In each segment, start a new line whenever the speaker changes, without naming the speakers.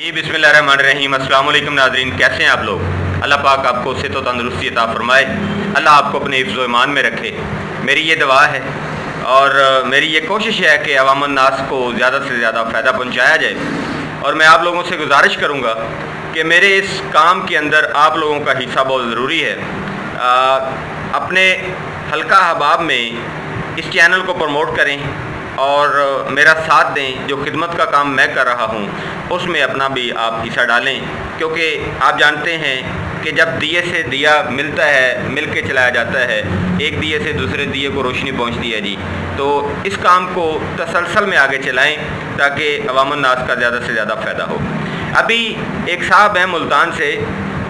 जी बिस्मिल्लाहिर्रहमानिर्रहीम। अस्सलाम वालेकुम नाज़रीन, कैसे हैं आप लोग। अल्लाह पाक आपको सेहत व तंदुरुस्ती अता फरमाए, अल्लाह आपको अपने हिफ्ज़ व ईमान में रखे, मेरी ये दुआ है। और मेरी ये कोशिश है कि अवामुन नास को ज़्यादा से ज़्यादा फ़ायदा पहुँचाया जाए। और मैं आप लोगों से गुजारिश करूँगा कि मेरे इस काम के अंदर आप लोगों का हिस्सा बहुत ज़रूरी है। अपने हल्का अहबाब में इस चैनल को प्रमोट करें और मेरा साथ दें। जो खिदमत का काम मैं कर रहा हूँ उसमें अपना भी आप हिस्सा डालें, क्योंकि आप जानते हैं कि जब दिए से दिया मिलता है, मिल के चलाया जाता है, एक दिए से दूसरे दिए को रोशनी पहुँचती है जी। तो इस काम को तसलसल में आगे चलाएं ताकि अवामुन नास का ज़्यादा से ज़्यादा फ़ायदा हो। अभी एक साहब हैं मुल्तान से,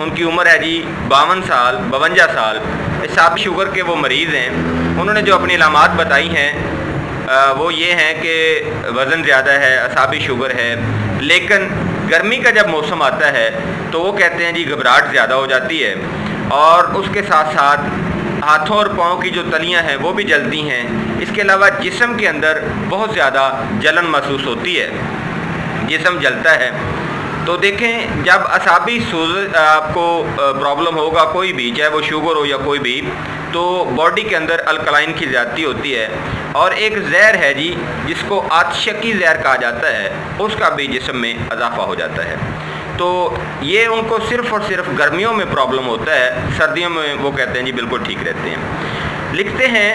उनकी उम्र है जी 52 साल। इस साहब शुगर के वो मरीज़ हैं। उन्होंने जो अपनी अलामात बताई हैं वो ये हैं कि वज़न ज़्यादा है, असाबी शुगर है, लेकिन गर्मी का जब मौसम आता है तो वो कहते हैं जी घबराहट ज़्यादा हो जाती है और उसके साथ साथ हाथों और पाँव की जो तलियां हैं वो भी जलती हैं। इसके अलावा जिस्म के अंदर बहुत ज़्यादा जलन महसूस होती है, जिस्म जलता है। तो देखें, जब असाबी सूज आपको प्रॉब्लम होगा कोई भी, चाहे वो शुगर हो या कोई भी, तो बॉडी के अंदर अल्कलाइन की ज़्यादती होती है। और एक जहर है जी जिसको आतशकी जहर कहा जाता है, उसका भी जिस्म में इजाफा हो जाता है। तो ये उनको सिर्फ़ और सिर्फ गर्मियों में प्रॉब्लम होता है, सर्दियों में वो कहते हैं जी बिल्कुल ठीक रहते हैं। लिखते हैं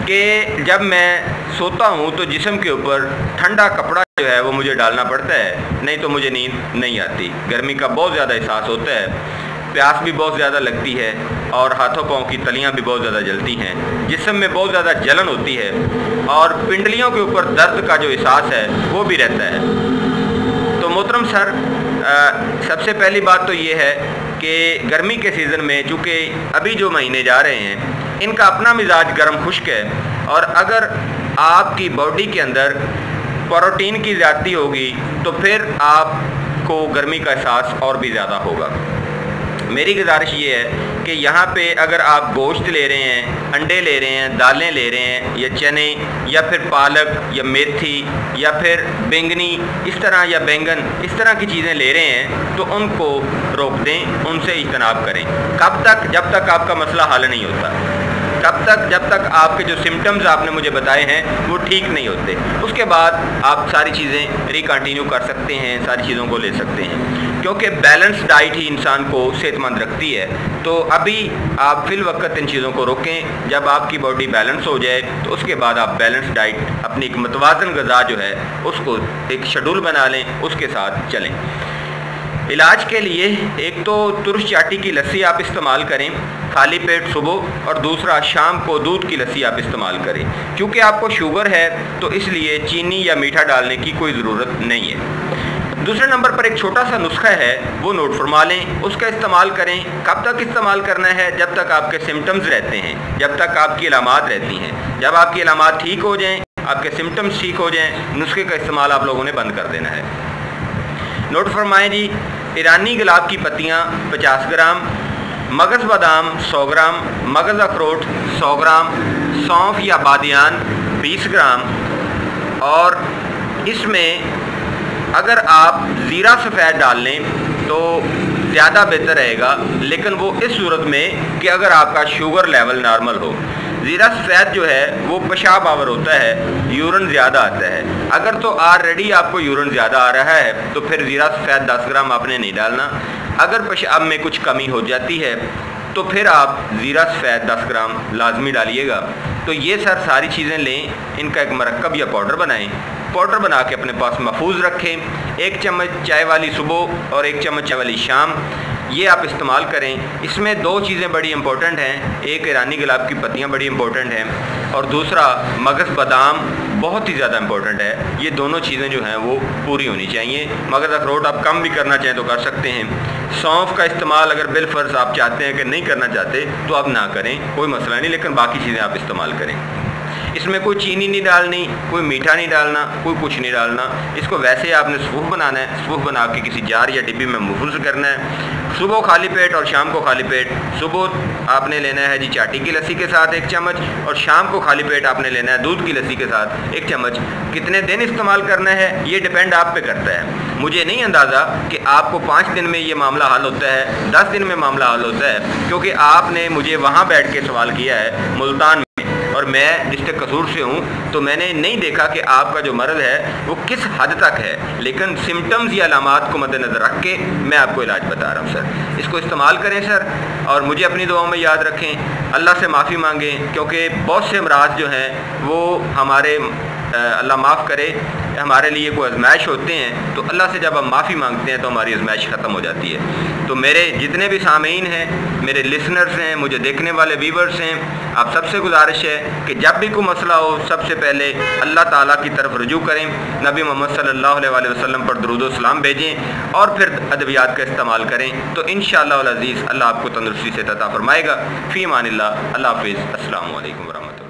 कि जब मैं सोता हूँ तो जिस्म के ऊपर ठंडा कपड़ा जो है वो मुझे डालना पड़ता है, नहीं तो मुझे नींद नहीं आती। गर्मी का बहुत ज़्यादा एहसास होता है, प्यास भी बहुत ज़्यादा लगती है और हाथों पाँव की तलियाँ भी बहुत ज़्यादा जलती हैं, जिस्म में बहुत ज़्यादा जलन होती है और पिंडलियों के ऊपर दर्द का जो एहसास है वो भी रहता है। तो मोहतरम सर, सबसे पहली बात तो ये है कि गर्मी के सीज़न में चूँकि अभी जो महीने जा रहे हैं इनका अपना मिजाज गर्म खुश्क है, और अगर आपकी बॉडी के अंदर प्रोटीन की ज़्यादती होगी तो फिर आपको गर्मी का एहसास और भी ज़्यादा होगा। मेरी गुजारिश ये है कि यहाँ पे अगर आप गोश्त ले रहे हैं, अंडे ले रहे हैं, दालें ले रहे हैं, या चने या फिर पालक या मेथी या फिर बैंगनी इस तरह, या बैंगन इस तरह की चीज़ें ले रहे हैं, तो उनको रोक दें, उनसे इज्तनाब करें। कब तक? जब तक आपका मसला हल नहीं होता। कब तक? जब तक आपके जो सिम्टम्स आपने मुझे बताए हैं वो ठीक नहीं होते। उसके बाद आप सारी चीज़ें रिकंटिन्यू कर सकते हैं, सारी चीज़ों को ले सकते हैं, क्योंकि बैलेंस डाइट ही इंसान को सेहतमंद रखती है। तो अभी आप फिल वक्त इन चीज़ों को रोकें। जब आपकी बॉडी बैलेंस हो जाए तो उसके बाद आप बैलेंस डाइट, अपनी एक मतवाज़न ग़िज़ा जो है उसको एक शेड्यूल बना लें, उसके साथ चलें। इलाज के लिए एक तो तुरश चाटी की लस्सी आप इस्तेमाल करें खाली पेट सुबह, और दूसरा शाम को दूध की लस्सी आप इस्तेमाल करें। क्योंकि आपको शुगर है तो इसलिए चीनी या मीठा डालने की कोई ज़रूरत नहीं है। दूसरे नंबर पर एक छोटा सा नुस्खा है, वो नोट फरमा लें, उसका इस्तेमाल करें। कब तक इस्तेमाल करना है? जब तक आपके सिम्टम्स रहते हैं, जब तक आपकी अलामात रहती हैं। जब आपकी अलामात ठीक हो जाएँ, आपके सिम्टम्स ठीक हो जाएँ, नुस्खे का इस्तेमाल आप लोगों ने बंद कर देना है। नोट फरमाएँ जी, ईरानी गुलाब की पत्तियाँ 50 ग्राम, मगज़ बादाम 100 ग्राम, मगज़ अखरोट 100 ग्राम, सौंफ या बादियान 20 ग्राम, और इसमें अगर आप ज़ीरा सफ़ेद डाल लें तो ज़्यादा बेहतर रहेगा, लेकिन वो इस सूरत में कि अगर आपका शुगर लेवल नॉर्मल हो। ज़ीरा सफ़ेद जो है वो पेशाब आवर होता है, यूरिन ज़्यादा आता है। अगर तो ऑलरेडी आपको यूरिन ज़्यादा आ रहा है तो फिर ज़ीरा सफ़ेद 10 ग्राम आपने नहीं डालना। अगर पेशाब में कुछ कमी हो जाती है तो फिर आप ज़ीरा सफ़ेद 10 ग्राम लाजमी डालिएगा। तो ये सर सारी चीज़ें लें, इनका एक मरकब या पाउडर बनाएं। पाउडर बना के अपने पास महफूज रखें। 1 चम्मच चाय वाली सुबह और 1 चम्मच चाय वाली शाम, ये आप इस्तेमाल करें। इसमें 2 चीज़ें बड़ी इंपॉर्टेंट हैं, एक ईरानी गुलाब की पत्तियां बड़ी इंपॉर्टेंट हैं, और दूसरा मगज़ बादाम बहुत ही ज़्यादा इंपॉर्टेंट है। ये दोनों चीज़ें जो हैं वो पूरी होनी चाहिए। मगज़ अखरोट आप कम भी करना चाहें तो कर सकते हैं। सौंफ का इस्तेमाल अगर बिलफर्ज आप चाहते हैं कि नहीं करना चाहते तो आप ना करें, कोई मसला नहीं, लेकिन बाकी चीज़ें आप इस्तेमाल करें। इसमें कोई चीनी नहीं डालनी, कोई मीठा नहीं डालना, कोई कुछ नहीं डालना। इसको वैसे आपने सूफ बनाना है, सूफ बना के किसी जार या डिब्बी में महफूज करना है। सुबह खाली पेट और शाम को खाली पेट। सुबह आपने लेना है जी चाटी की लस्सी के साथ 1 चम्मच, और शाम को खाली पेट आपने लेना है दूध की लस्सी के साथ 1 चम्मच। कितने दिन इस्तेमाल करना है ये डिपेंड आप पे करता है। مجھے نہیں اندازہ کہ آپ کو 5 دن میں یہ معاملہ حل ہوتا ہے، 10 دن میں معاملہ حل ہوتا ہے، کیونکہ آپ نے مجھے وہاں بیٹھ کے سوال کیا ہے ملتان میں، اور میں ڈسٹرکٹ قصور سے ہوں، تو میں نے نہیں دیکھا کہ آپ کا جو مرض ہے وہ کس حد تک ہے، لیکن سمٹمز یا علامات کو مد نظر رکھ کے میں آپ کو علاج بتا رہا ہوں سر۔ اس کو استعمال کریں سر، اور مجھے اپنی دعاؤں میں یاد رکھیں، اللہ سے معافی مانگیں، کیونکہ بہت سے امراض جو ہیں وہ ہمارے اللہ معاف کرے ہمارے لیے کوئی آزمائش ہوتے ہیں، تو اللہ سے جب ہم معافی مانگتے ہیں تو ہماری آزمائش ختم ہو جاتی ہے۔ تو میرے جتنے بھی سامعین ہیں، میرے لسنرز ہیں، مجھے دیکھنے والے ویورز ہیں، آپ سب سے گزارش ہے کہ جب بھی کوئی مسئلہ ہو سب سے پہلے اللہ تعالیٰ کی طرف رجوع کریں، نبی محمد صلی اللہ علیہ وسلم پر درود و سلام بھیجیں، اور پھر ادویات کا استعمال کریں، تو انشاءاللہ العزیز اللہ آپ کو تندرستی سے عطا فرمائے گا۔ فی امان اللہ، اللہ حافظ، السلام علیکم ورحمۃ اللہ۔